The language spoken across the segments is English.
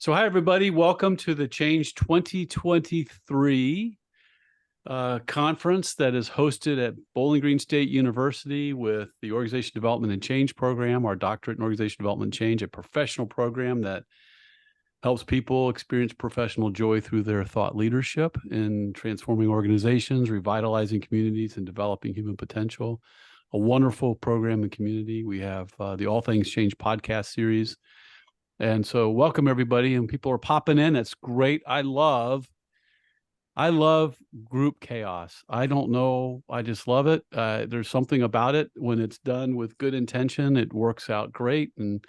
So hi, everybody. Welcome to the Change 2023 conference that is hosted at Bowling Green State University with the Organization Development and Change program, our doctorate in Organization Development and Change, a professional program that helps people experience professional joy through their thought leadership in transforming organizations, revitalizing communities, and developing human potential. A wonderful program and community. We have the All Things Change podcast series. And so welcome everybody, and people are popping in. That's great. I love group chaos. I don't know. I just love it. There's something about it when it's done with good intention, it works out great. And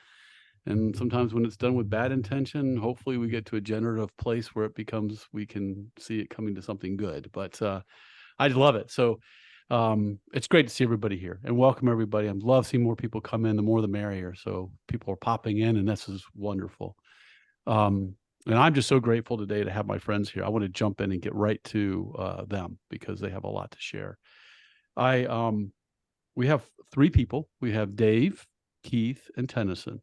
sometimes when it's done with bad intention, hopefully we get to a generative place where we can see it coming to something good. But I love it. So it's great to see everybody here and welcome everybody. I love seeing more people come in. The more the merrier. So people are popping in, and this is wonderful. And I'm just so grateful today to have my friends here. I want to jump in and get right to them because they have a lot to share. We have three people. We have Dave, Keith, and Tenneson.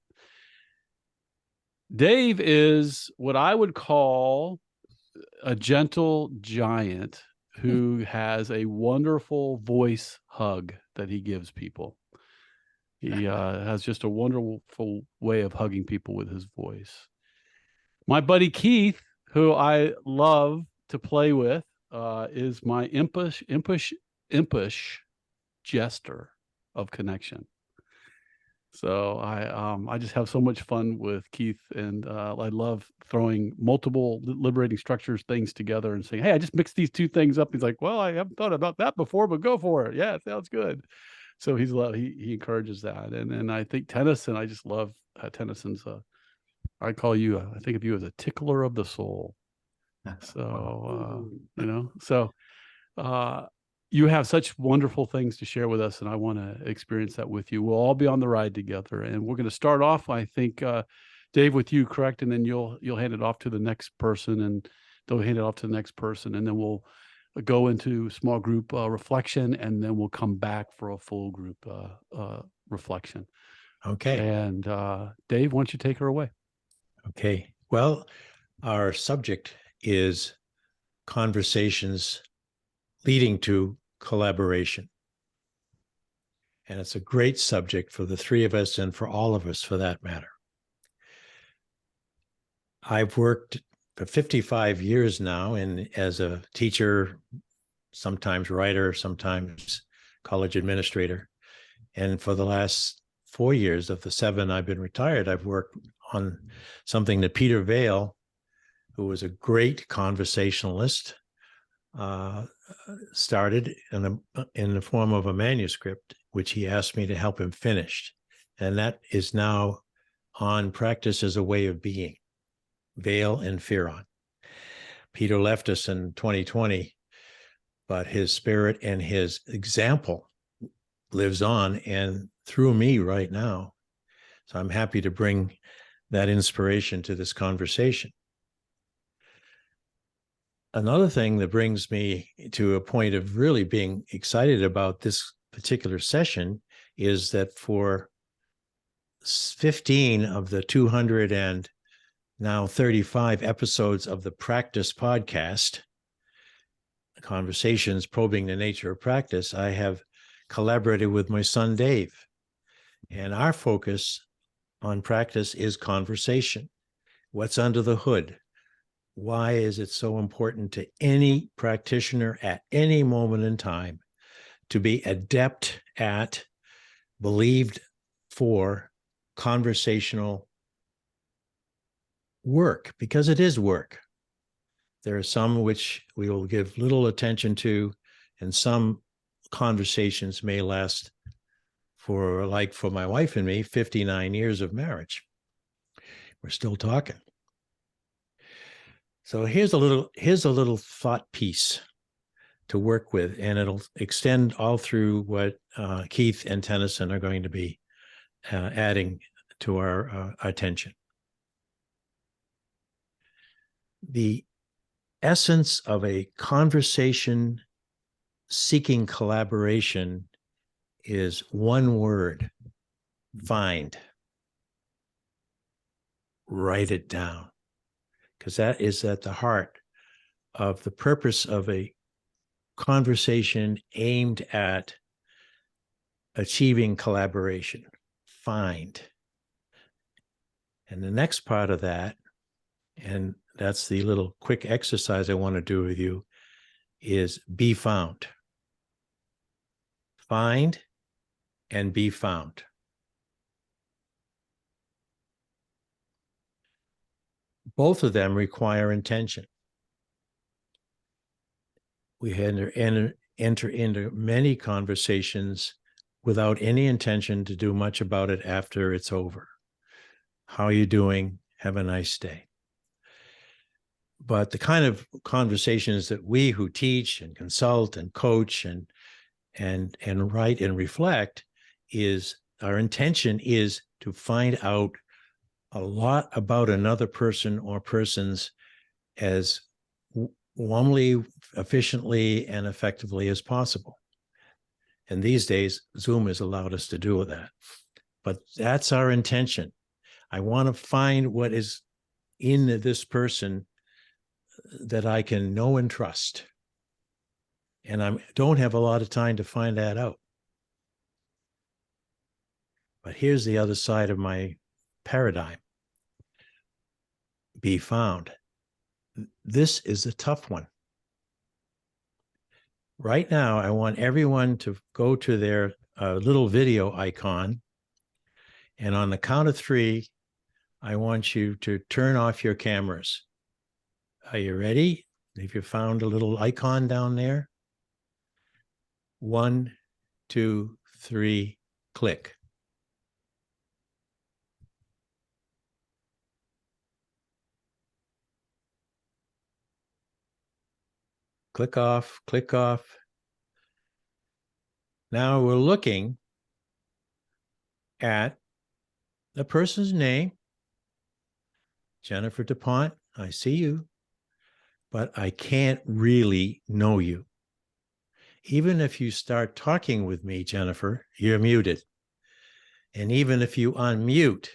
Dave is what I would call a gentle giant who has a wonderful voice hug that he gives people. He has just a wonderful way of hugging people with his voice. My buddy Keith, who I love to play with, is my impish jester of connection. So I just have so much fun with Keith, and I love throwing multiple liberating structures things together and saying, hey, I just mixed these two things up. He's like, well, I haven't thought about that before, but go for it. Yeah, it sounds good. So he encourages that. And I think Tenneson, I just love Tennyson's, I call you, I think of you as a tickler of the soul. So, you have such wonderful things to share with us, and I want to experience that with you. We'll all be on the ride together, and we're going to start off, I think, Dave, with you, correct? And then you'll hand it off to the next person, and they'll hand it off to the next person, and then we'll go into small group reflection, and then we'll come back for a full group reflection. Okay. And Dave, why don't you take her away? Okay. Well, our subject is conversations leading to collaboration. And it's a great subject for the three of us and for all of us for that matter. I've worked for 55 years now as a teacher, sometimes writer, sometimes college administrator. And for the last 4 years of the 7 I've been retired, I've worked on something that Peter Vale, who was a great conversationalist, started in the form of a manuscript, which he asked me to help him finish. And that is now on Practice as a Way of Being, Vale and Fearon. Peter left us in 2020, but his spirit and his example lives on and through me right now. So I'm happy to bring that inspiration to this conversation. Another thing that brings me to a point of really being excited about this particular session is that for 15 of the 200 and now 35 episodes of the Practice podcast, Conversations Probing the Nature of Practice, I have collaborated with my son, Dave. And our focus on practice is conversation. What's under the hood? Why is it so important to any practitioner at any moment in time to be adept at, believed for conversational work? Because it is work. There are some which we will give little attention to, and some conversations may last for my wife and me, 59 years of marriage. We're still talking. So here's a little thought piece to work with, and it'll extend all through what Keith and Tenneson are going to be adding to our attention. The essence of a conversation seeking collaboration is one word: find. Write it down. because that is at the heart of the purpose of a conversation aimed at achieving collaboration. Find. And the next part of that, and that's the little quick exercise I want to do with you, is be found. Find and be found. Both of them require intention. We enter into many conversations without any intention to do much about it after it's over. How are you doing? Have a nice day. But the kind of conversations that we who teach and consult and coach and write and reflect, is our intention is to find out a lot about another person or persons as warmly, efficiently, and effectively as possible. And these days, Zoom has allowed us to do that. But that's our intention. I want to find what is in this person that I can know and trust. And I don't have a lot of time to find that out. But here's the other side of my paradigm. Be found. This is a tough one. Right now, I want everyone to go to their little video icon. And on the count of 3, I want you to turn off your cameras. Are you ready? Have you found a little icon down there? 1, 2, 3, click. Click off, click off. Now we're looking at the person's name. Jennifer DuPont, I see you, but I can't really know you. Even if you start talking with me, Jennifer, you're muted. And even if you unmute,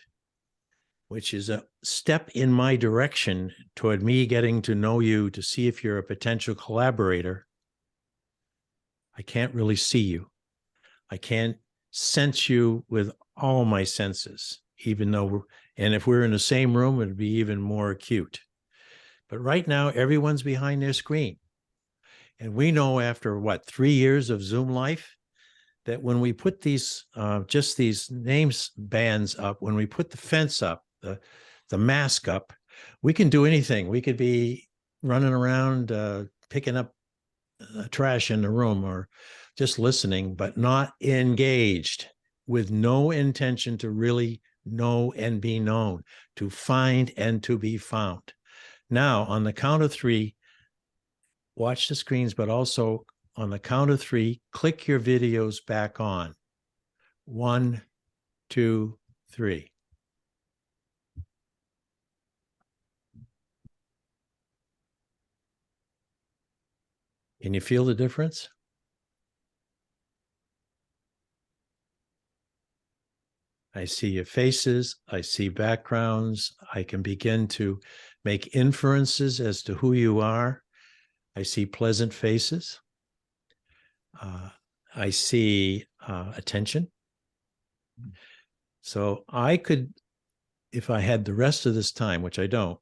which is a step in my direction toward me getting to know you to see if you're a potential collaborator, I can't really see you. I can't sense you with all my senses, even though and if we're in the same room, it'd be even more acute. But right now, everyone's behind their screen. And we know after, 3 years of Zoom life, that when we put these, just these names bands up, when we put the fence up, the mask up, we can do anything. We could be running around, picking up trash in the room or just listening, but not engaged, with no intention to really know and be known, to find and to be found. Now, on the count of 3, watch the screens, but also on the count of 3, click your videos back on. 1, 2, 3. Can you feel the difference? I see your faces, I see backgrounds, I can begin to make inferences as to who you are. I see pleasant faces. I see attention. So I could, if I had the rest of this time, which I don't,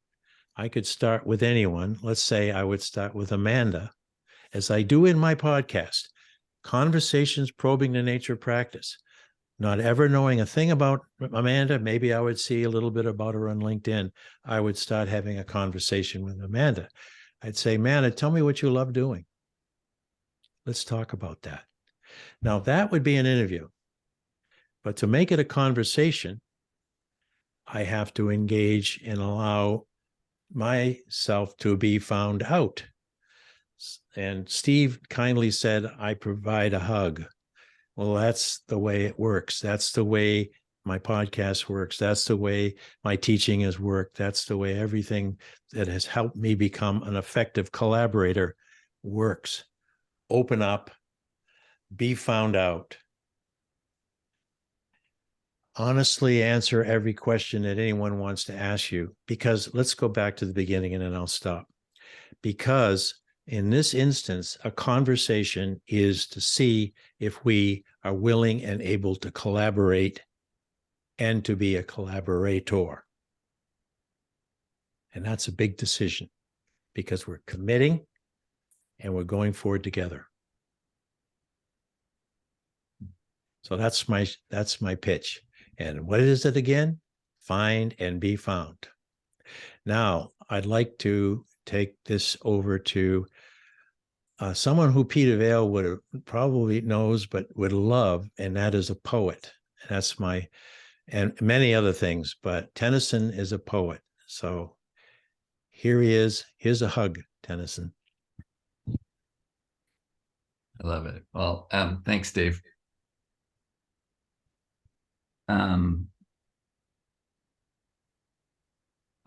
I could start with anyone. Let's say I would start with Amanda, as I do in my podcast, Conversations Probing the Nature of Practice. Not ever knowing a thing about Amanda, maybe I would see a little bit about her on LinkedIn. I would start having a conversation with Amanda. I'd say, Amanda, tell me what you love doing. Let's talk about that. Now, that would be an interview. But to make it a conversation, I have to engage and allow myself to be found out. And Steve kindly said, I provide a hug. Well, that's the way it works. That's the way my podcast works. That's the way my teaching has worked. That's the way everything that has helped me become an effective collaborator works. Open up, be found out. honestly answer every question that anyone wants to ask you, because let's go back to the beginning and then I'll stop. Because in this instance, a conversation is to see if we are willing and able to collaborate and to be a collaborator. And that's a big decision because we're committing and we're going forward together. So that's my pitch. And what is it again? Find and be found. Now, I'd like to take this over to someone who Peter Vale would have probably knows, but would love, and that is a poet. And that's and many other things, but Tenneson is a poet. So here he is. Here's a hug, Tenneson. I love it. Well, thanks, Dave.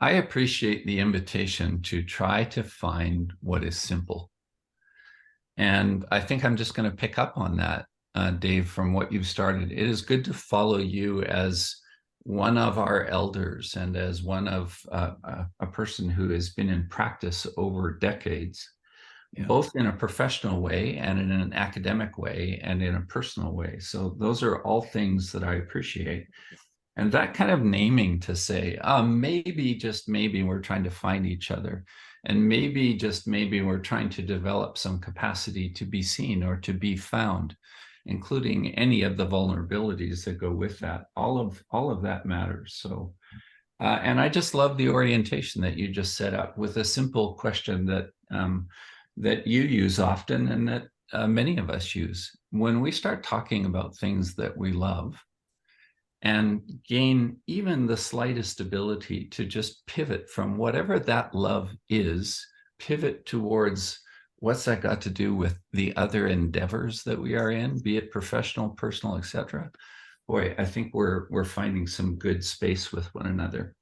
I appreciate the invitation to try to find what is simple. And I think I'm just going to pick up on that, Dave, from what you've started. It is good to follow you as one of our elders and as one of a person who has been in practice over decades, both in a professional way and in an academic way and in a personal way. So those are all things that I appreciate. And that kind of naming to say, maybe, just maybe we're trying to find each other. And maybe, just maybe we're trying to develop some capacity to be seen or to be found, including any of the vulnerabilities that go with that. All of that matters. So, and I just love the orientation that you just set up with a simple question that that you use often and that many of us use. When we start talking about things that we love, and gain even the slightest ability to just pivot from whatever that love is, pivot towards what's that got to do with the other endeavors that we are in, be it professional, personal, etc. Boy, I think we're finding some good space with one another.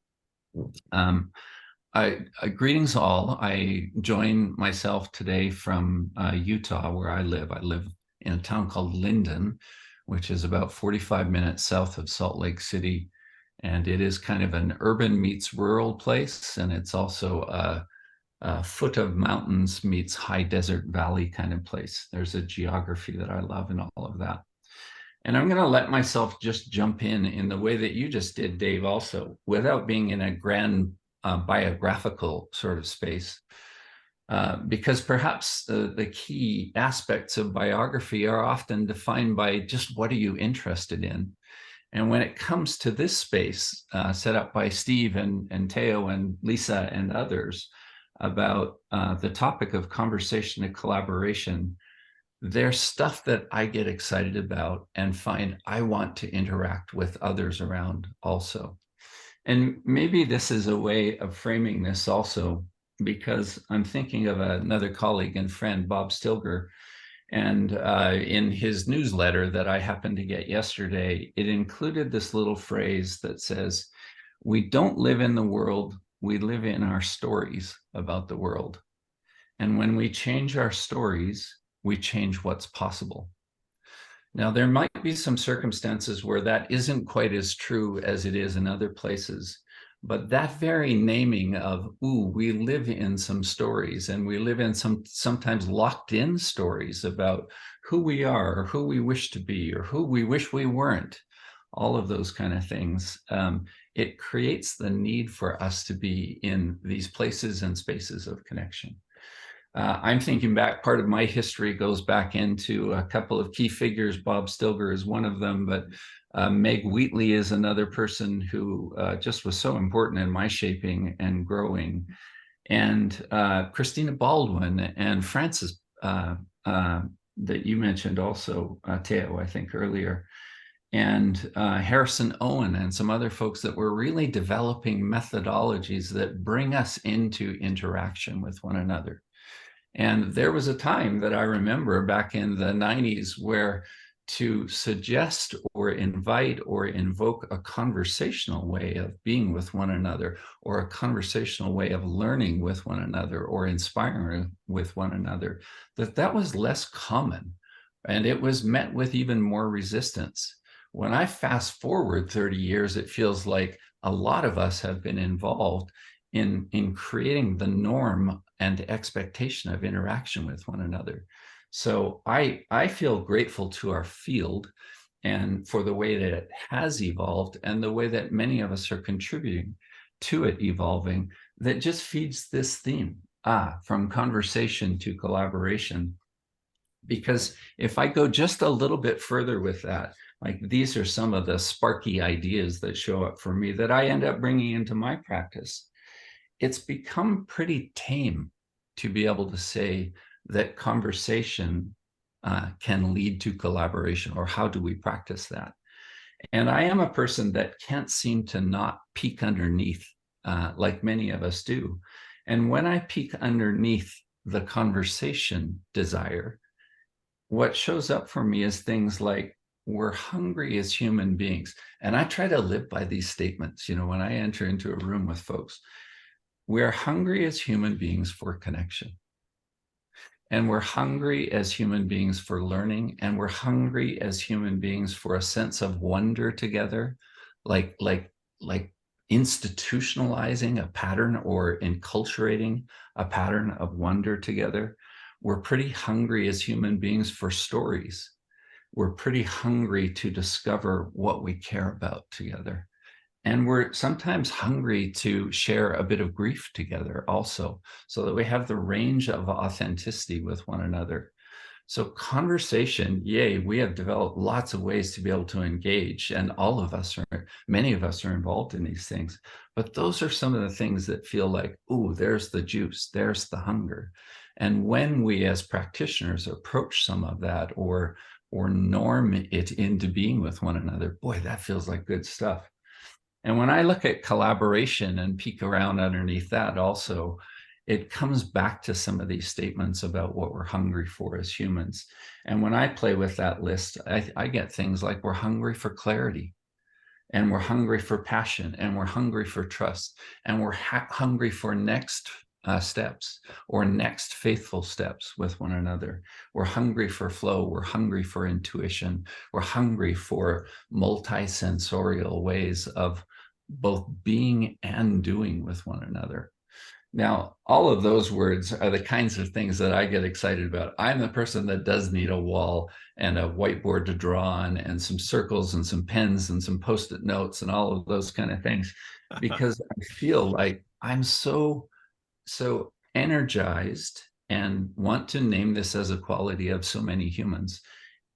Greetings all. I join myself today from Utah, where I live. I live in a town called Linden, which is about 45 minutes south of Salt Lake City. And it is kind of an urban meets rural place. And it's also a foot of mountains meets high desert valley kind of place. There's a geography that I love and all of that. And I'm going to let myself just jump in the way that you just did, Dave, also, without being in a grand biographical sort of space. Because perhaps the key aspects of biography are often defined by just what are you interested in. And when it comes to this space set up by Steve and Teo and Lisa and others about the topic of conversation and collaboration, there's stuff that I get excited about and find I want to interact with others around also. And maybe this is a way of framing this also, because I'm thinking of another colleague and friend, Bob Stilger, and in his newsletter that I happened to get yesterday, it included this little phrase that says, we don't live in the world, we live in our stories about the world. And when we change our stories, we change what's possible. Now, there might be some circumstances where that isn't quite as true as it is in other places. But that very naming of, ooh, we live in some stories, and we live in some sometimes locked in stories about who we are or who we wish to be or who we wish we weren't, all of those kind of things. It creates the need for us to be in these places and spaces of connection. I'm thinking back, part of my history goes back into a couple of key figures. Bob Stilger is one of them, but Meg Wheatley is another person who just was so important in my shaping and growing. And Christina Baldwin and Frances that you mentioned also, Teo, I think earlier, and Harrison Owen and some other folks that were really developing methodologies that bring us into interaction with one another. And there was a time that I remember back in the 90s where to suggest or invite or invoke a conversational way of being with one another, or a conversational way of learning with one another or inspiring with one another, that was less common. And it was met with even more resistance. When I fast forward 30 years, it feels like a lot of us have been involved in creating the norm and expectation of interaction with one another. So I feel grateful to our field and for the way that it has evolved and the way that many of us are contributing to it evolving, that just feeds this theme, from conversation to collaboration. Because if I go just a little bit further with that, like these are some of the sparky ideas that show up for me that I end up bringing into my practice. It's become pretty tame to be able to say that conversation can lead to collaboration, or how do we practice that? And I am a person that can't seem to not peek underneath like many of us do. And when I peek underneath the conversation desire, what shows up for me is things like, we're hungry as human beings. And I try to live by these statements, when I enter into a room with folks. We're hungry as human beings for connection. And we're hungry as human beings for learning. And we're hungry as human beings for a sense of wonder together, like institutionalizing a pattern or enculturating a pattern of wonder together. We're pretty hungry as human beings for stories. We're pretty hungry to discover what we care about together. And we're sometimes hungry to share a bit of grief together also, so that we have the range of authenticity with one another. So conversation, yay, we have developed lots of ways to be able to engage, and many of us are involved in these things. But those are some of the things that feel like, ooh, there's the juice, there's the hunger. And when we as practitioners approach some of that or norm it into being with one another, boy, that feels like good stuff. And when I look at collaboration and peek around underneath that also, it comes back to some of these statements about what we're hungry for as humans. And when I play with that list, I get things like, we're hungry for clarity, and we're hungry for passion, and we're hungry for trust, and we're hungry for next steps or next faithful steps with one another. We're hungry for flow. We're hungry for intuition. We're hungry for multisensorial ways of both being and doing with one another. Now, all of those words are the kinds of things that I get excited about. I'm the person that does need a wall and a whiteboard to draw on, and some circles and some pens and some Post-it notes and all of those kind of things, because I feel like I'm so energized, and want to name this as a quality of so many humans,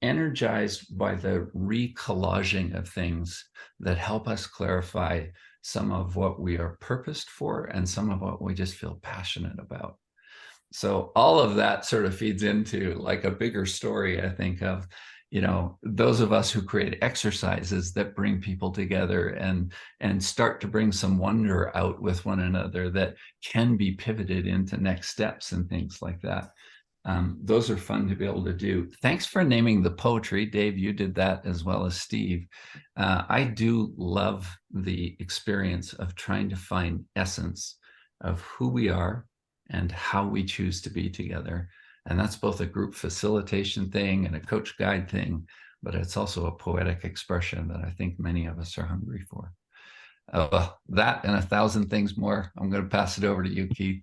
energized by the recollaging of things that help us clarify some of what we are purposed for and some of what we just feel passionate about. So all of that sort of feeds into like a bigger story, I think, of those of us who create exercises that bring people together and start to bring some wonder out with one another that can be pivoted into next steps and things like that. Those are fun to be able to do. Thanks for naming the poetry, Dave. You did that as well as Steve. I do love the experience of trying to find essence of who we are and how we choose to be together. And that's both a group facilitation thing and a coach guide thing, but it's also a poetic expression that I think many of us are hungry for. That and 1,000 things more. I'm going to pass it over to you, Keith.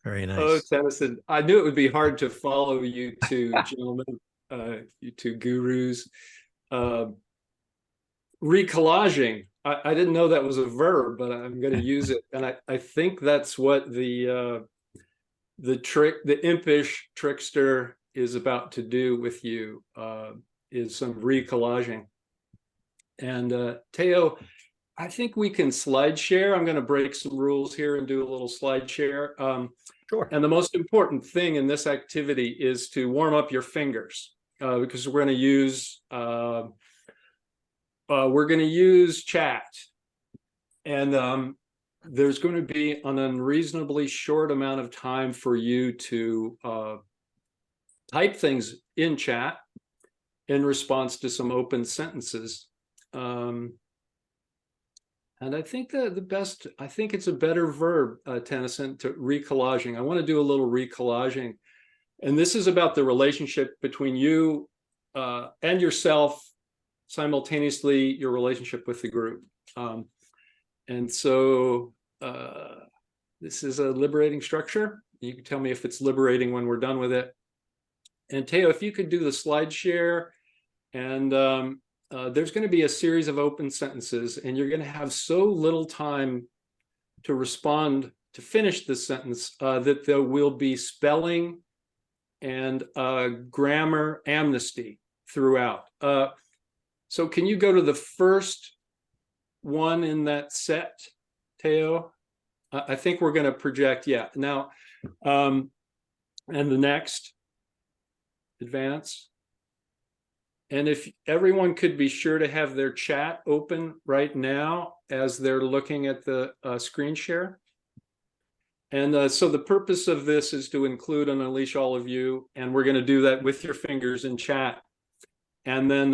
Very nice. Oh, Tenneson, I knew it would be hard to follow you two gentlemen, you two gurus. Recollaging. I didn't know that was a verb, but I'm going to use it. And I think that's what the impish trickster is about to do with you, is some recollaging. And Teo, I think we can slide share. I'm going to break some rules here and do a little slide share. Sure. And the most important thing in this activity is to warm up your fingers, because we're going to use chat, and there's going to be an unreasonably short amount of time for you to type things in chat in response to some open sentences. And I think that I think it's a better verb, Tenneson, to recollaging. I want to do a little recollaging. And this is about the relationship between you and yourself, simultaneously your relationship with the group. And so this is a liberating structure. You can tell me if it's liberating when we're done with it. And Teo, if you could do the slide share, and there's going to be a series of open sentences, and you're going to have so little time to respond to finish this sentence that there will be spelling and grammar amnesty throughout. So can you go to the first one in that set, Teo? I think we're going to project, yeah. Now, and the next, advance. And if everyone could be sure to have their chat open right now as they're looking at the screen share. And so the purpose of this is to include and unleash all of you, and we're going to do that with your fingers in chat. And then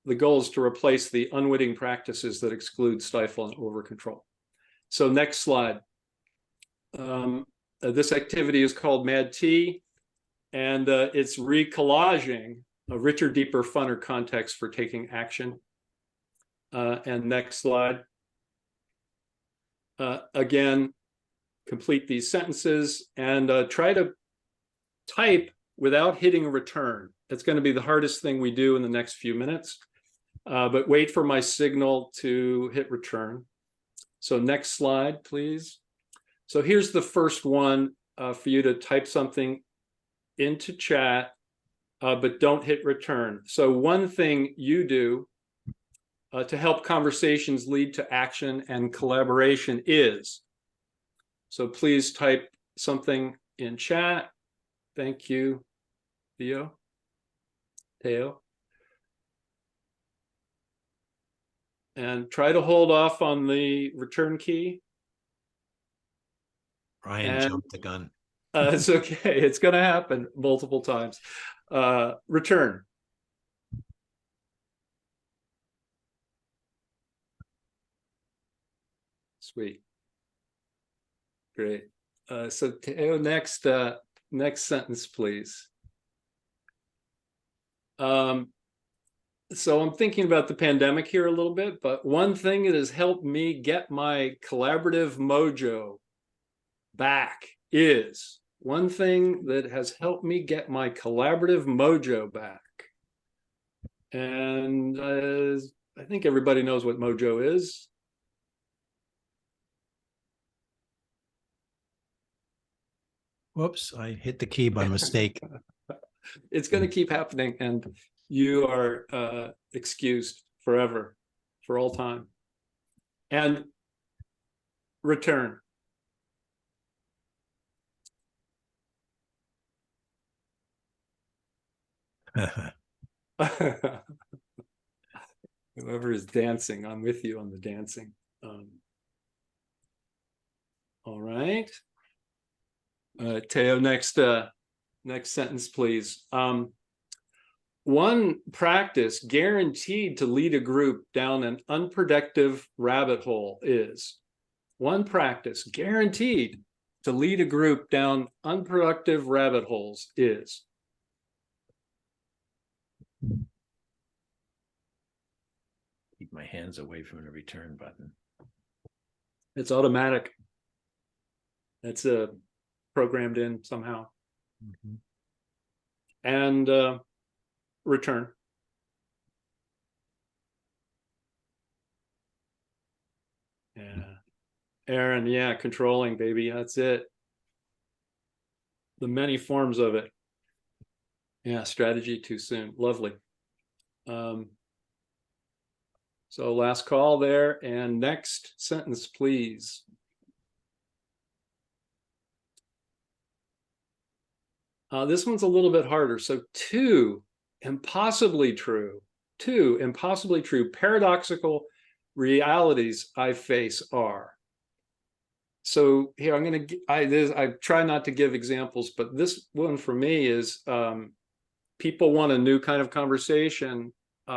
the goal is to replace the unwitting practices that exclude, stifle, and over control. So next slide. This activity is called Mad Tea, and it's recollaging a richer, deeper, funner context for taking action. And next slide. Again, complete these sentences and try to type without hitting return. It's going to be the hardest thing we do in the next few minutes, but wait for my signal to hit return. So next slide, please. So here's the first one for you to type something into chat, but don't hit return. So one thing you do to help conversations lead to action and collaboration is, so please type something in chat. Thank you, Teo. And try to hold off on the return key. Ryan jumped the gun. It's okay. It's going to happen multiple times. Return. Sweet. Great. So Teo, next sentence, please. So I'm thinking about the pandemic here a little bit, but one thing that has helped me get my collaborative mojo back is, one thing that has helped me get my collaborative mojo back. And I think everybody knows what mojo is. Whoops, I hit the key by mistake. It's going to keep happening, and you are excused forever, for all time. And return. Whoever is dancing, I'm with you on the dancing. All right. Teo, next sentence, please. One practice guaranteed to lead a group down an unproductive rabbit hole is, one practice guaranteed to lead a group down unproductive rabbit holes is. Keep my hands away from the return button. It's automatic. It's programmed in somehow. Mm-hmm. And return. Yeah. Aaron, yeah, controlling, baby. That's it. The many forms of it. Yeah, strategy too soon. Lovely. So last call there, and next sentence, please. This one's a little bit harder. So two impossibly true paradoxical realities I face are. So here I'm going to, I try not to give examples, but this one for me is people want a new kind of conversation. They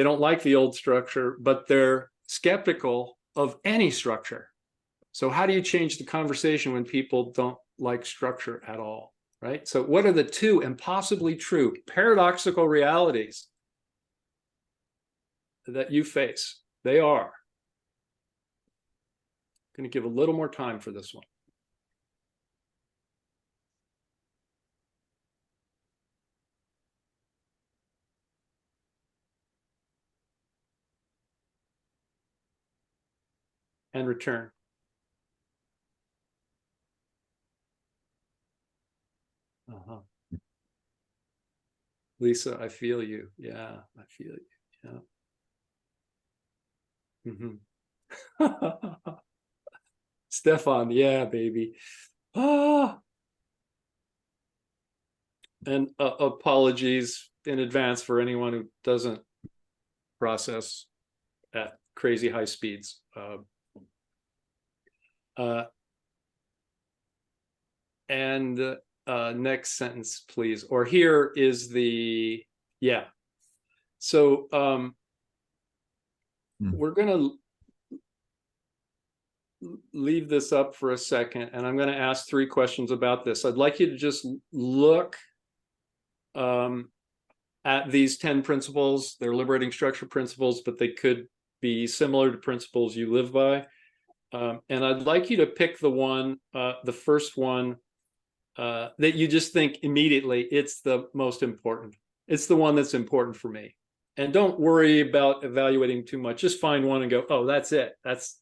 don't like the old structure, but they're skeptical of any structure. So how do you change the conversation when people don't like structure at all, right? So what are the two impossibly true paradoxical realities that you face? They are. I'm going to give a little more time for this one. And return. Lisa, I feel you. Yeah, I feel you. Yeah. Stefan, yeah, baby. Ah. And apologies in advance for anyone who doesn't process at crazy high speeds. And next sentence, please. Or here is the, yeah. So we're going to leave this up for a second, and I'm going to ask 3 questions about this. I'd like you to just look at these 10 principles. They're liberating structure principles, but they could be similar to principles you live by. And I'd like you to pick the one, the first one, that you just think immediately it's the most important. It's the one that's important for me. And don't worry about evaluating too much. Just find one and go, oh, that's it. That's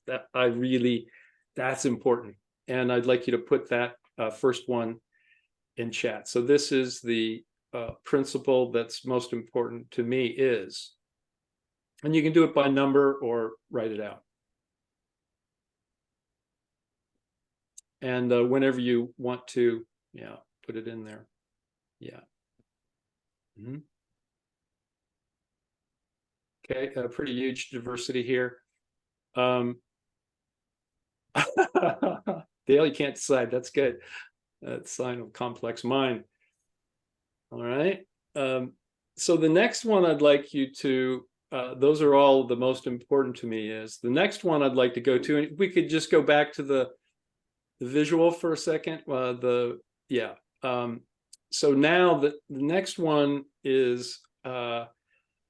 important. And I'd like you to put that first one in chat. So this is the principle that's most important to me is, and you can do it by number or write it out. And whenever you want to, yeah, put it in there. Yeah. Okay, a pretty huge diversity here. Dale, you can't decide. That's good. That's a sign of complex mind. All right. So the next one I'd like you to, those are all the most important to me, is the next one I'd like to go to, and we could just go back to the visual for a second. So now the next one is, boy,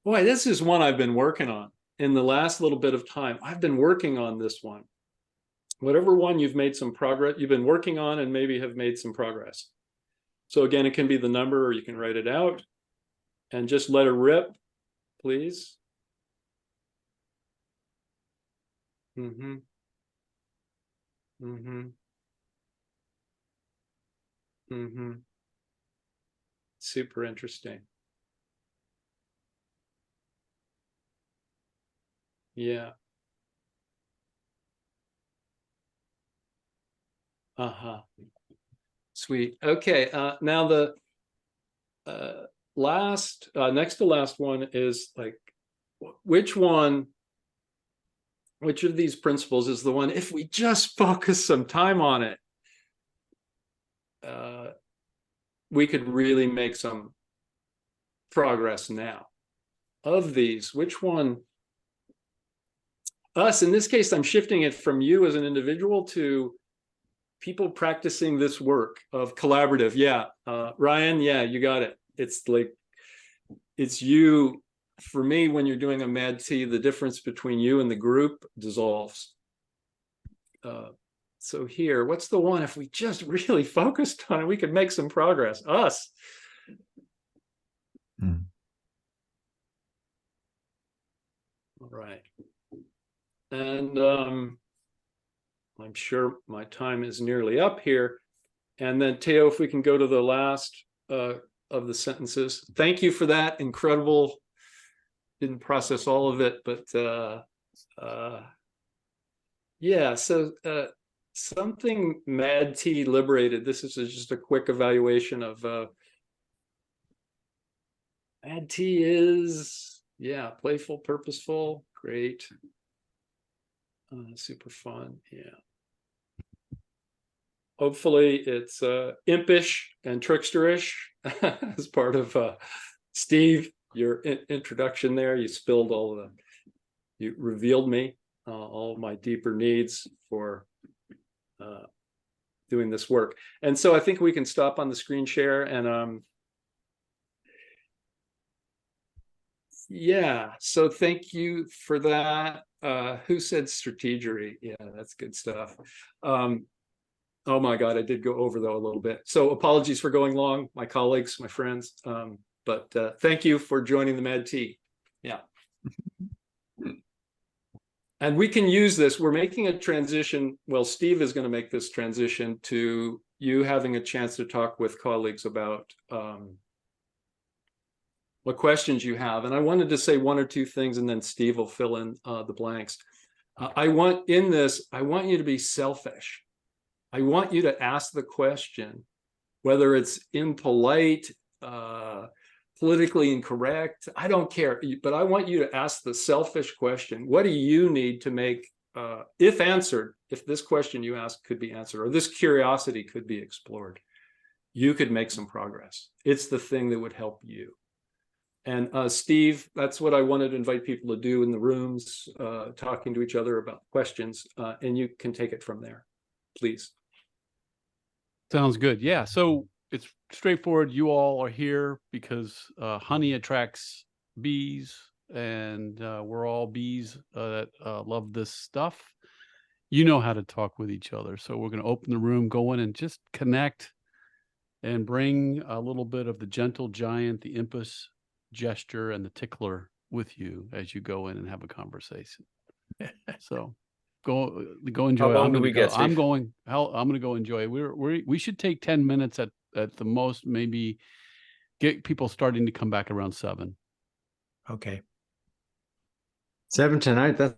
this is one I've been working on in the last little bit of time. I've been working on this one. Whatever one you've made some progress, you've been working on and maybe have made some progress. So again, it can be the number or you can write it out and just let it rip, please. Super interesting. Yeah. Sweet. Okay. Now the next to last one is like, which of these principles is the one, if we just focus some time on it, we could really make some progress now. Of these, which one? Us, in this case, I'm shifting it from you as an individual to people practicing this work of collaborative. Yeah. Ryan, yeah, you got it. It's like, it's you. For me, when you're doing a Mad T, the difference between you and the group dissolves. So here, what's the one, if we just really focused on it, we could make some progress? Us. All right. And I'm sure my time is nearly up here. And then Teo, if we can go to the last of the sentences. Thank you for that. Incredible. Didn't process all of it, but yeah, so something Mad T liberated. This is just a quick evaluation of Mad T is, yeah, playful, purposeful, great, super fun. Yeah. Hopefully it's impish and tricksterish as part of Steve, your introduction there. You spilled you revealed me all my deeper needs for doing this work. And so I think we can stop on the screen share and yeah, so thank you for that. Who said strategery? Yeah, that's good stuff. Oh my God, I did go over though a little bit. So apologies for going long, my colleagues, my friends. But thank you for joining the Mad Tea. Yeah. And we can use this. We're making a transition. Well, Steve is going to make this transition to you having a chance to talk with colleagues about what questions you have. And I wanted to say one or two things, and then Steve will fill in the blanks. I want you to be selfish. I want you to ask the question, whether it's impolite, politically incorrect, I don't care. But I want you to ask the selfish question. What do you need to make, if answered, if this question you ask could be answered, or this curiosity could be explored, you could make some progress. It's the thing that would help you. And Steve, that's what I wanted to invite people to do in the rooms, talking to each other about questions, and you can take it from there, please. Sounds good. Yeah. So it's straightforward. You all are here because honey attracts bees, and we're all bees that love this stuff. You know how to talk with each other. So we're going to open the room, go in and just connect and bring a little bit of the gentle giant, the impus gesture, and the tickler with you as you go in and have a conversation. So go enjoy. How long do we get, Steve? I'm going to go enjoy. We should take 10 minutes at the most, maybe get people starting to come back around 7. Okay. 7 tonight. That's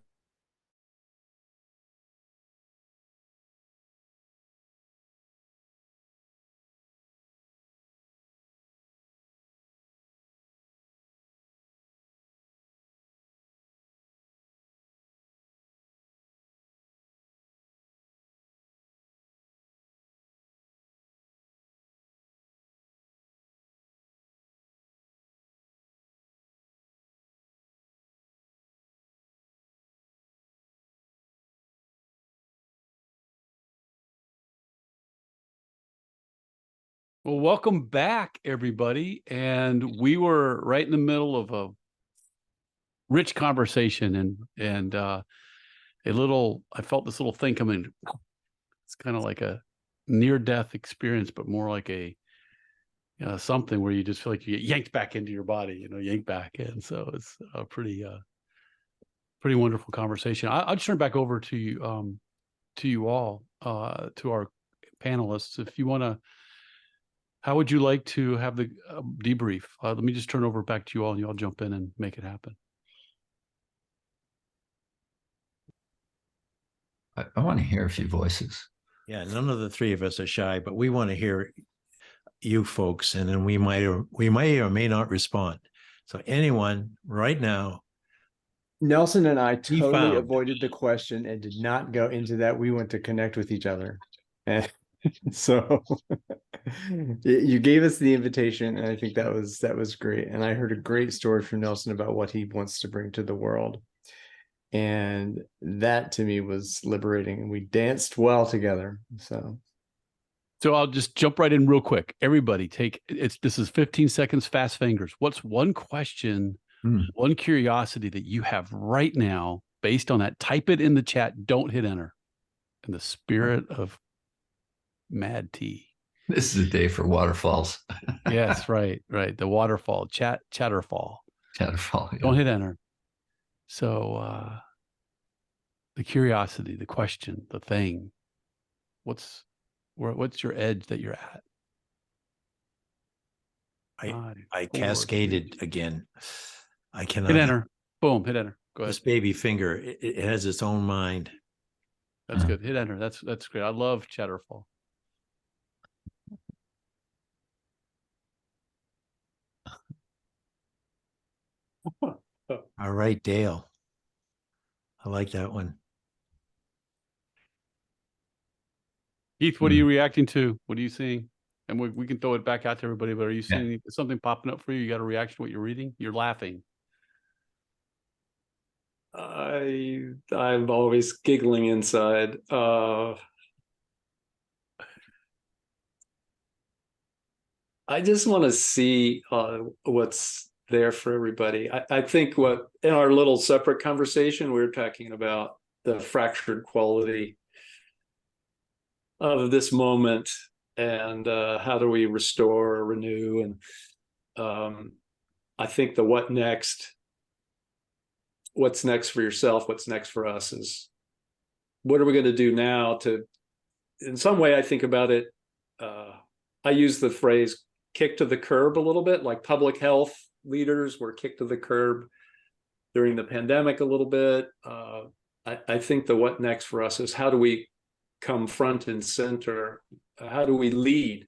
Well, welcome back, everybody. And we were right in the middle of a rich conversation, and I felt this little thing coming. It's kind of like a near-death experience, but more like a something where you just feel like you get yanked back into your body, yanked back in. So it's a pretty wonderful conversation. I'll just turn it back over to you all, to our panelists. If you want to, how would you like to have the debrief? Let me just turn over back to you all, and you all jump in and make it happen. I want to hear a few voices. Yeah, none of the three of us are shy, but we want to hear you folks, and then we may or may not respond. So anyone right now. Nelson and I He totally found. avoided the question and did not go into that. We went to connect with each other. And so you gave us the invitation, and I think that was great. And I heard a great story from Nelson about what he wants to bring to the world. And that to me was liberating, and we danced well together. So I'll just jump right in real quick. Everybody this is 15 seconds, fast fingers. What's one question, one curiosity that you have right now based on that? Type it in the chat. Don't hit enter. In the spirit of Mad Tea. This is a day for waterfalls. Yes, right. The waterfall, chatterfall. Chatterfall. Yeah. Don't hit enter. So the curiosity, the question, the thing. What's your edge that you're at? I cascaded again. I cannot hit enter. Boom, hit enter. Go ahead. This baby finger, it has its own mind. That's good. Hit enter. That's great. I love chatterfall. All right, Dale. I like that one. Heath, what are you reacting to? What are you seeing? And we can throw it back out to everybody, but are you seeing something popping up for you? You got a reaction to what you're reading? You're laughing. I'm always giggling inside. I just want to see what's there for everybody. I think what in our little separate conversation, we were talking about the fractured quality of this moment and how do we restore or renew. And I think the what's next for yourself, what's next for us is what are we going to do now to, in some way I think about it, I use the phrase kick to the curb a little bit, like public health leaders were kicked to the curb during the pandemic a little bit. I think the what next for us is how do we come front and center? How do we lead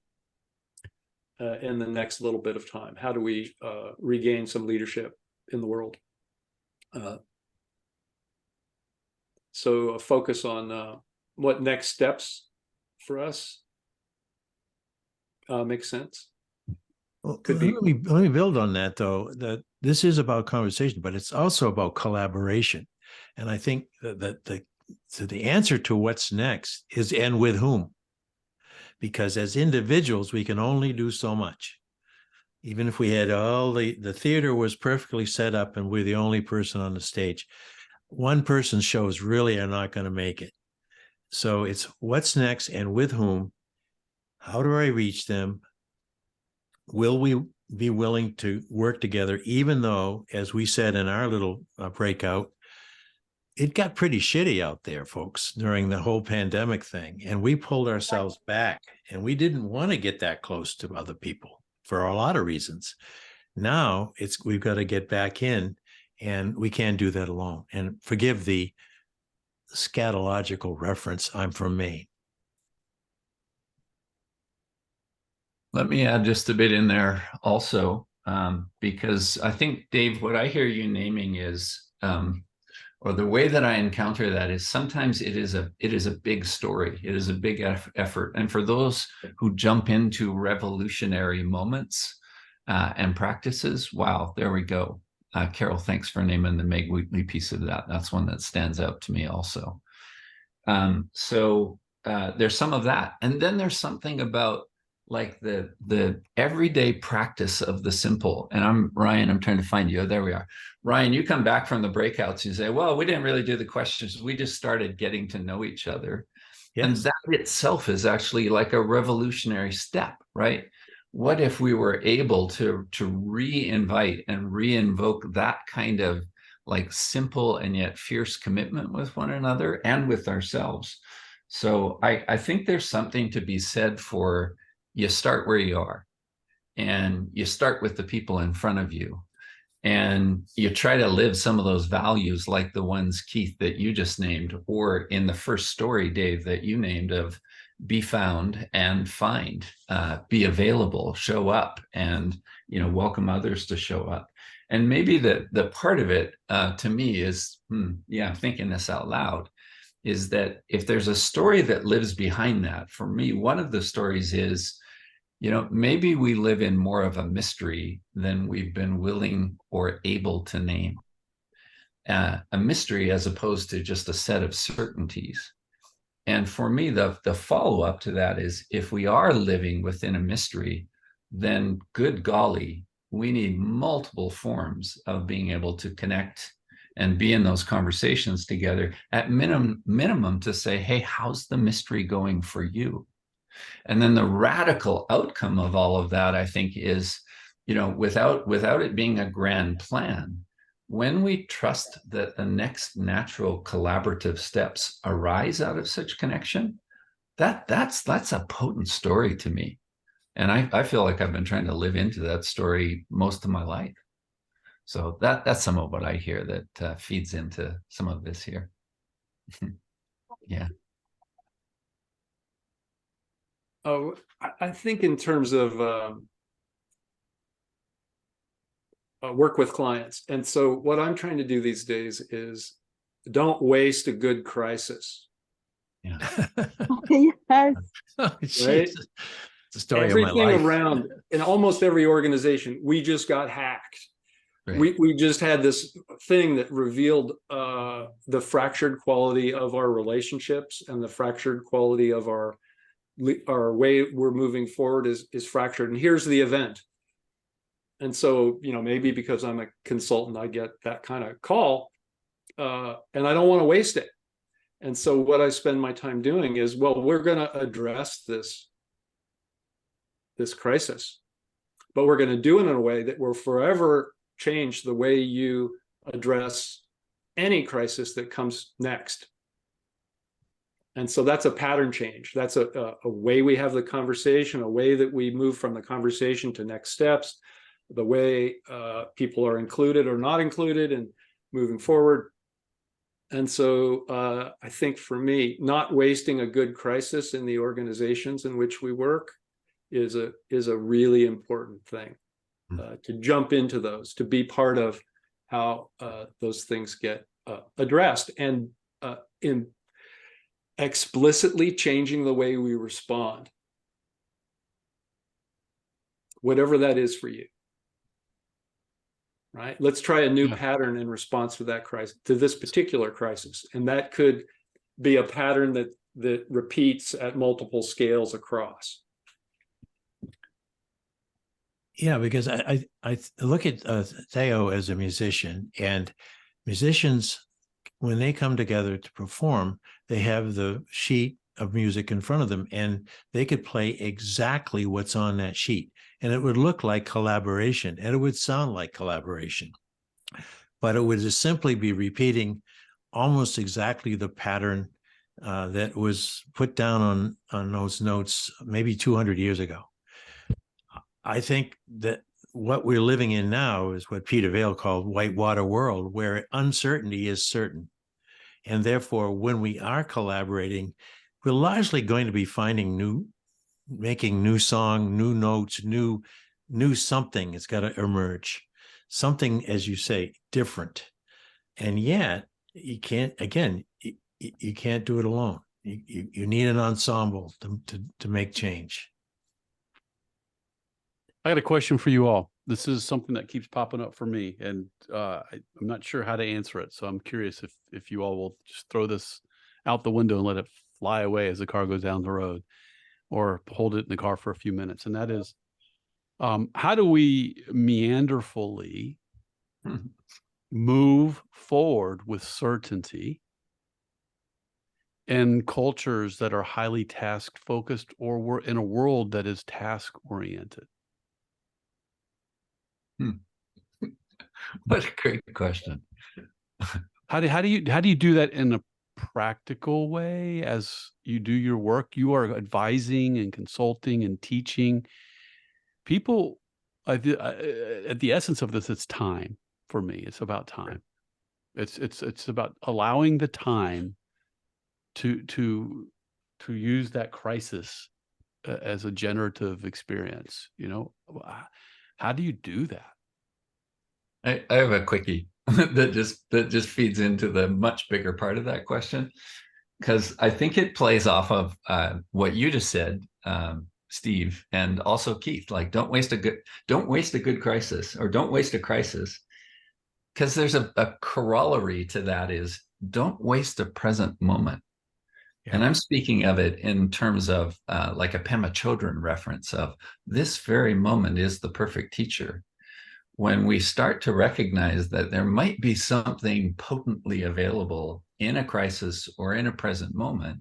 in the next little bit of time? How do we regain some leadership in the world? So a focus on what next steps for us makes sense. Well, Could be. let me build on that, though, that this is about conversation, but it's also about collaboration. And I think that the answer to what's next is and with whom. Because as individuals, we can only do so much. Even if we had all the theater was perfectly set up and we're the only person on the stage, one person's shows really are not going to make it. So it's what's next and with whom. How do I reach them? Will we be willing to work together, even though, as we said in our little breakout, it got pretty shitty out there, folks, during the whole pandemic thing. And we pulled ourselves back and we didn't want to get that close to other people for a lot of reasons. Now we've got to get back in, and we can't do that alone. And forgive the scatological reference. I'm from Maine. Let me add just a bit in there also, because I think, Dave, what I hear you naming is, or the way that I encounter that is sometimes it is a big story. It is a big effort. And for those who jump into revolutionary moments and practices, wow, there we go. Carol, thanks for naming the Meg Wheatley piece of that. That's one that stands out to me also. So there's some of that. And then there's something about like the everyday practice of the simple. And I'm Ryan, I'm trying to find you. Oh, there we are. Ryan, you come back from the breakouts, you say, well, we didn't really do the questions. We just started getting to know each other. Yes. And that itself is actually like a revolutionary step, right? What if we were able to re-invite and re-invoke that kind of like simple and yet fierce commitment with one another and with ourselves? So I think there's something to be said for you start where you are, and you start with the people in front of you, and you try to live some of those values like the ones, Keith, that you just named, or in the first story, Dave, that you named of be found and find, be available, show up, and welcome others to show up. And maybe the part of it to me is, I'm thinking this out loud, is that if there's a story that lives behind that, for me, one of the stories is, maybe we live in more of a mystery than we've been willing or able to name. A mystery as opposed to just a set of certainties. And for me, the follow-up to that is, if we are living within a mystery, then good golly, we need multiple forms of being able to connect and be in those conversations together, at minimum to say, hey, how's the mystery going for you? And then the radical outcome of all of that, I think, is, without it being a grand plan, when we trust that the next natural collaborative steps arise out of such connection, that's a potent story to me. And I feel like I've been trying to live into that story most of my life. So that's some of what I hear that feeds into some of this here. Yeah. Oh, I think in terms of work with clients. And so what I'm trying to do these days is don't waste a good crisis. Yeah. Yes. Oh, Right? Jesus. It's the story Everything of my life. around in almost every organization, we just got hacked. Right. We just had this thing that revealed the fractured quality of our relationships and the fractured quality of our our way we're moving forward is fractured. And here's the event. And so, maybe because I'm a consultant, I get that kind of call, and I don't want to waste it. And so what I spend my time doing is, well, we're going to address this crisis, but we're going to do it in a way that will forever change the way you address any crisis that comes next. And so that's a pattern change. That's a way we have the conversation, a way that we move from the conversation to next steps, the way people are included or not included and moving forward. And so I think for me, not wasting a good crisis in the organizations in which we work is a really important thing, to jump into those, to be part of how those things get addressed, and in explicitly changing the way we respond, whatever that is for you. Right? Let's try a new pattern in response to that crisis, to this particular crisis. And that could be a pattern that repeats at multiple scales across. Yeah, because I look at Theo as a musician, and musicians, when they come together to perform, they have the sheet of music in front of them, and they could play exactly what's on that sheet. And it would look like collaboration, and it would sound like collaboration. But it would just simply be repeating almost exactly the pattern that was put down on those notes maybe 200 years ago. I think that what we're living in now is what Peter Vail called whitewater world, where uncertainty is certain. And therefore, when we are collaborating, we're largely going to be making new song, new notes, new something. It's got to emerge. Something, as you say, different. And yet, you can't do it alone. You need an ensemble to make change. I got a question for you all. This is something that keeps popping up for me, and I'm not sure how to answer it. So I'm curious if you all will just throw this out the window and let it fly away as the car goes down the road, or hold it in the car for a few minutes. And that is, how do we meanderfully move forward with certainty in cultures that are highly task focused, or we're in a world that is task oriented? What a great question. How do you do that in a practical way as you do your work? You are advising and consulting and teaching people. At the essence of this, it's time for me. It's about time. It's about allowing the time to use that crisis as a generative experience. How do you do that? I have a quickie that just feeds into the much bigger part of that question, because I think it plays off of what you just said, Steve, and also Keith. Like, don't waste a good crisis, or don't waste a crisis, because there's a corollary to that is don't waste a present moment. Yeah. And I'm speaking of it in terms of like a Pema Chodron reference of this very moment is the perfect teacher. When we start to recognize that there might be something potently available in a crisis or in a present moment,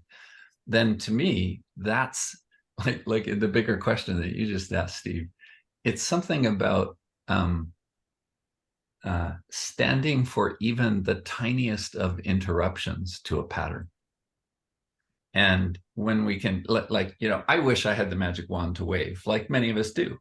then to me, that's like the bigger question that you just asked, Steve. It's something about standing for even the tiniest of interruptions to a pattern. And when we can, I wish I had the magic wand to wave, like many of us do.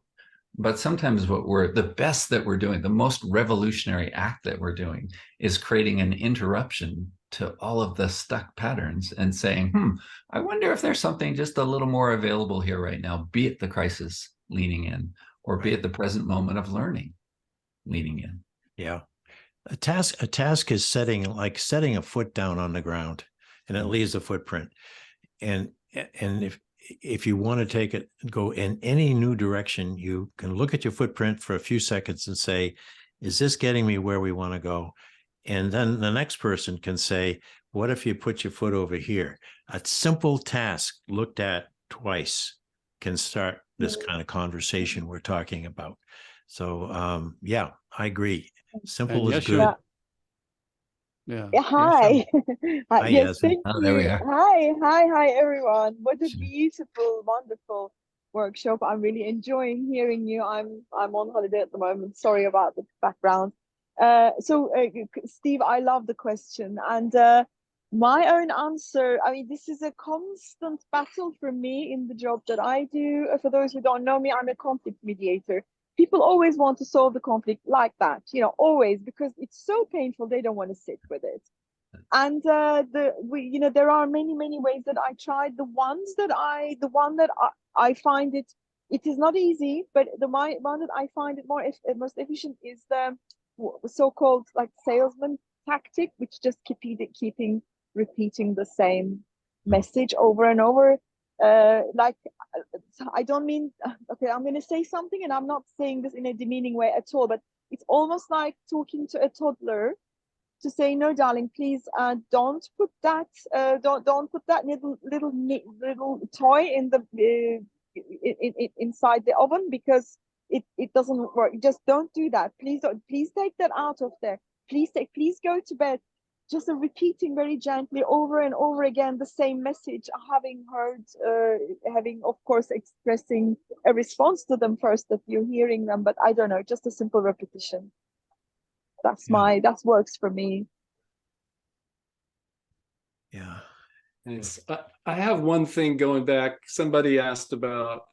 But sometimes the best that we're doing, the most revolutionary act that we're doing, is creating an interruption to all of the stuck patterns and saying, I wonder if there's something just a little more available here right now, be it the crisis leaning in, or be it the present moment of learning leaning in. Yeah. A task is setting a foot down on the ground, and it leaves a footprint. And if you want to take it, go in any new direction, you can look at your footprint for a few seconds and say, is this getting me where we want to go? And then the next person can say, what if you put your foot over here? A simple task looked at twice can start this kind of conversation we're talking about. So yeah, I agree. Simple And is yes, good. Yeah. Yeah. Yeah, hi. Hi, Yes, Yasmin. thank Oh, there we you. are. Hi, everyone. What a Sure. beautiful, wonderful workshop. I'm really enjoying hearing you. I'm on holiday at the moment. Sorry about the background. Steve, I love the question, and my own answer. I mean, this is a constant battle for me in the job that I do. For those who don't know me, I'm a conflict mediator. People always want to solve the conflict like that, always, because it's so painful. They don't want to sit with it. And there are many ways that I tried. The one that I find it is not easy, but one that I find it most efficient is the so-called like salesman tactic, which just keeping repeating the same message over and over. I don't mean, okay, I'm going to say something, and I'm not saying this in a demeaning way at all, but it's almost like talking to a toddler to say, no, darling, please don't put that little toy in the inside the oven, because it doesn't work. Just don't do that. Please take that out of there. Please go to bed. Just repeating very gently over and over again the same message, having of course expressing a response to them first, that you're hearing them, but I don't know, just a simple repetition. That works for me. Yeah. Thanks. I have one thing going back. Somebody asked about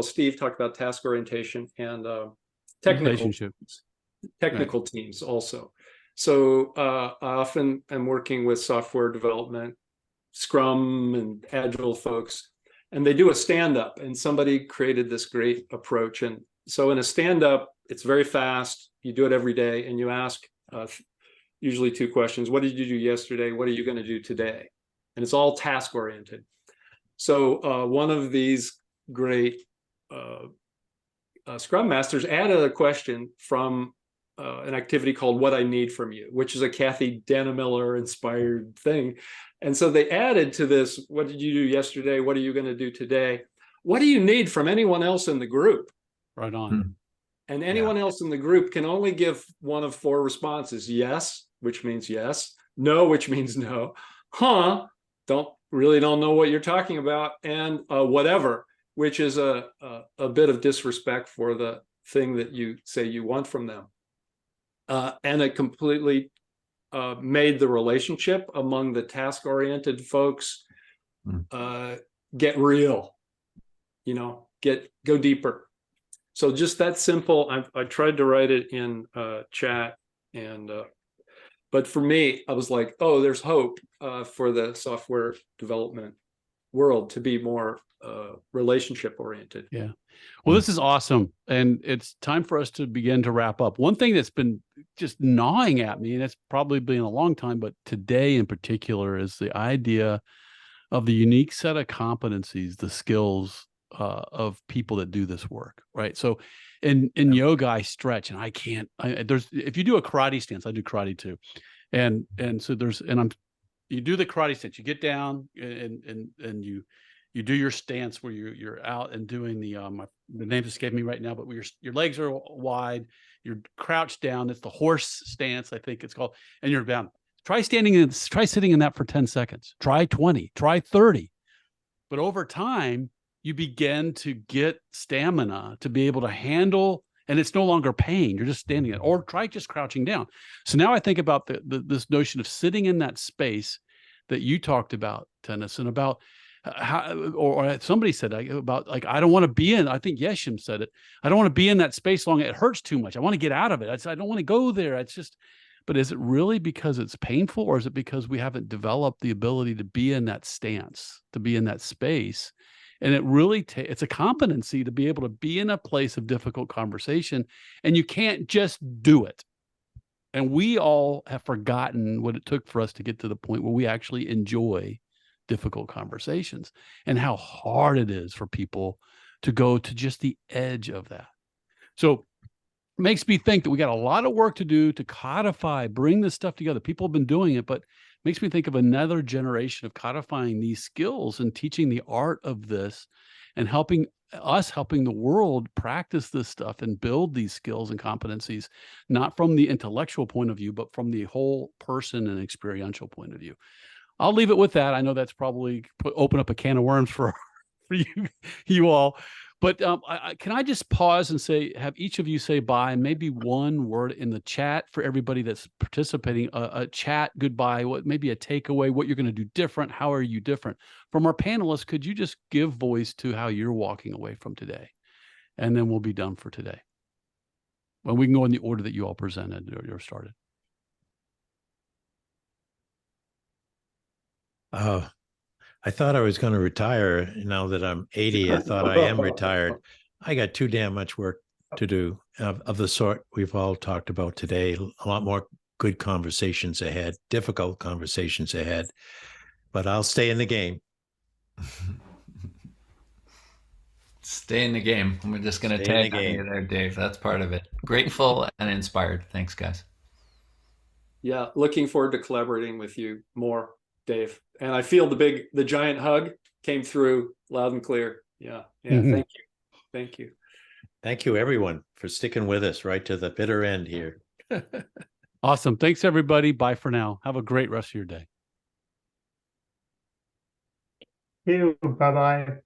Steve talked about task orientation and Relationship. technical teams also. So I often am working with software development, Scrum and Agile folks, and they do a stand-up, and somebody created this great approach. And so in a stand-up, it's very fast. You do it every day, and you ask usually two questions. What did you do yesterday? What are you going to do today? And it's all task oriented. So one of these great Scrum Masters added a question from an activity called What I Need From You, which is a Kathy Dannemiller inspired thing. And so they added to this, what did you do yesterday? What are you going to do today? What do you need from anyone else in the group? Right on. And anyone else in the group can only give one of four responses. Yes, which means yes. No, which means no. Don't know what you're talking about. And whatever, which is a bit of disrespect for the thing that you say you want from them. And it completely made the relationship among the task-oriented folks get real, go deeper. So just that simple. I tried to write it in chat, but for me, I was like, oh, there's hope for the software development world to be more relationship oriented. Yeah. Well, this is awesome. And it's time for us to begin to wrap up. One thing that's been just gnawing at me, and it's probably been a long time, but today in particular, is the idea of the unique set of competencies, the skills of people that do this work, right? So in yoga, I stretch, and if you do a karate stance, I do karate too. And so you do the karate stance, you get down and you do your stance where you're out and doing the name's escaping me right now, but your legs are wide, you're crouched down. It's the horse stance, I think it's called, and you're down. Try sitting in that for 10 seconds. Try 20, try 30. But over time, you begin to get stamina to be able to handle, and it's no longer pain. You're just standing there, or try just crouching down. So now I think about this notion of sitting in that space that you talked about, Tenneson, about how, or somebody said about, like, I don't want to be in, I think Yeshim said it. I don't want to be in that space long. It hurts too much. I want to get out of it. I don't want to go there. It's just, but is it really because it's painful, or is it because we haven't developed the ability to be in that stance, to be in that space? And it really it's a competency to be able to be in a place of difficult conversation, and you can't just do it. And we all have forgotten what it took for us to get to the point where we actually enjoy difficult conversations, and how hard it is for people to go to just the edge of that. So it makes me think that we got a lot of work to do to codify, bring this stuff together. People have been doing it, but makes me think of another generation of codifying these skills and teaching the art of this and helping the world practice this stuff and build these skills and competencies, not from the intellectual point of view, but from the whole person and experiential point of view. I'll leave it with that. I know that's probably open up a can of worms for you all. But can I just pause and say, have each of you say bye, and maybe one word in the chat for everybody that's participating, a chat goodbye, maybe a takeaway, what you're going to do different, how are you different? From our panelists, could you just give voice to how you're walking away from today? And then we'll be done for today. Well, we can go in the order that you all presented or started. I thought I was going to retire. Now that I'm 80, I thought I am retired. I got too damn much work to do of the sort we've all talked about today. A lot more good conversations ahead, difficult conversations ahead, but I'll stay in the game. Stay in the game. We're just going to tag on you there, Dave. That's part of it. Grateful and inspired. Thanks, guys. Yeah, looking forward to collaborating with you more, Dave. And I feel the giant hug came through loud and clear. Yeah. Thank you. Thank you. Thank you, everyone, for sticking with us right to the bitter end here. Awesome. Thanks, everybody. Bye for now. Have a great rest of your day. Bye-bye.